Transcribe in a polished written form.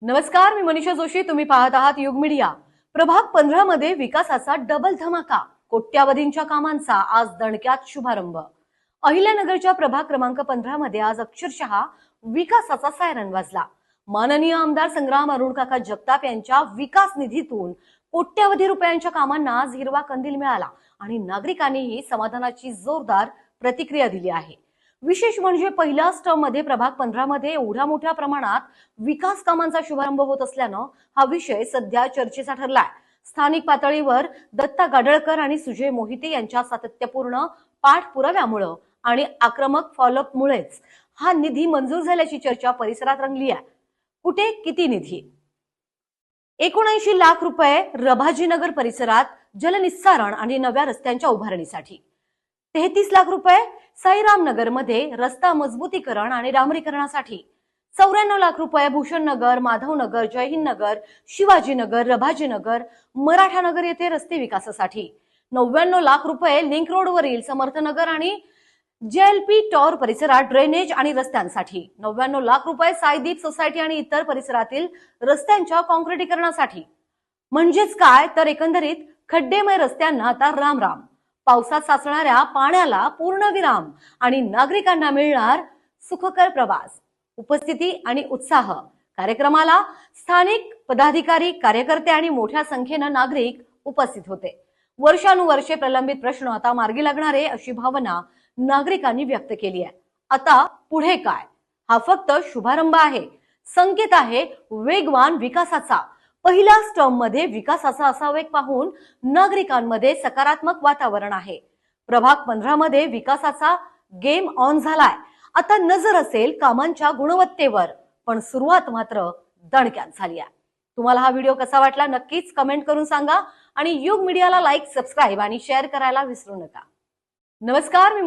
नमस्कार, मी मनीषा जोशी. तुम्ही पाहत आहात युग मीडिया. प्रभाग 15 मध्ये विकासाचा डबल धमाका, कोट्यावधींच्या कामांचा आज दणक्यात शुभारंभ. अहिल्यानगरच्या प्रभाग क्रमांक 15 मध्ये आज अक्षरशः विकासाचा सायरन वाजला. माननीय आमदार संग्राम अरुणकाका जगताप यांच्या विकास निधीतून कोट्यावधी रुपयांच्या कामांना आज हिरवा कंदील मिळाला आणि नागरिकांनीही समाधानाची जोरदार प्रतिक्रिया दिली आहे. विशेष म्हणजे पहिल्याच टर्म मध्ये प्रभाग 15 मध्ये एवढ्या मोठ्या प्रमाणात विकास कामांचा शुभारंभ होत असल्यानं हा विषय सध्या चर्चेचा ठरलाय. स्थानिक पातळीवर दत्ता गाडळकर आणि सुजय मोहिते यांच्या सातत्यपूर्ण पाठपुराव्यामुळे आणि आक्रमक फॉलोअपमुळेच हा निधी मंजूर झाल्याची चर्चा परिसरात रंगली आहे. कुठे किती निधी? 79 लाख रुपये रभाजीनगर परिसरात जलनिस्सारण आणि नव्या रस्त्यांच्या उभारणीसाठी, 33 लाख रुपये साईराम नगर मध्ये रस्ता मजबूतीकरण आणि डांबरीकरणासाठी, 94 लाख रुपये भूषण नगर, माधव नगर, जयहिंद नगर, शिवाजी नगर, रभाजी नगर, मराठा नगर येथे रस्ते विकासासाठी, 99 लाख रुपये लिंक रोडवरील समर्थनगर आणि जेएलपी टॉर परिसरात ड्रेनेज आणि रस्त्यांसाठी, 99 लाख रुपये साईदीप सोसायटी आणि इतर परिसरातील रस्त्यांच्या काँक्रिटीकरणासाठी. म्हणजेच काय तर एकंदरीत खड्डेमय रस्त्यांना आता राम राम, पावसात साचणाऱ्या पाण्याला पूर्णविराम आणि नागरिकांना मिळणार सुखकर प्रवास. उपस्थिती आणि उत्साह. कार्यक्रमाला स्थानिक पदाधिकारी, कार्यकर्ते आणि मोठ्या संख्येनं नागरिक उपस्थित होते. वर्षानुवर्षे प्रलंबित प्रश्न आता मार्गी लागणारे अशी भावना नागरिकांनी व्यक्त केली आहे. आता पुढे काय? हा फक्त शुभारंभ आहे, संकेत आहे वेगवान विकासाचा. पहिल्याच टर्म मध्ये विकासाचा असा वेग पाहून नागरिकांमध्ये सकारात्मक वातावरण आहे. प्रभाग 15 मध्ये विकासाचा गेम ऑन झालाय. आता नजर असेल कामांच्या गुणवत्तेवर, पण सुरुवात मात्र दणक्यात झाली आहे. तुम्हाला हा व्हिडिओ कसा वाटला नक्कीच कमेंट करून सांगा आणि युग मीडियाला लाईक, सबस्क्राईब आणि शेअर करायला विसरू नका. नमस्कार, मी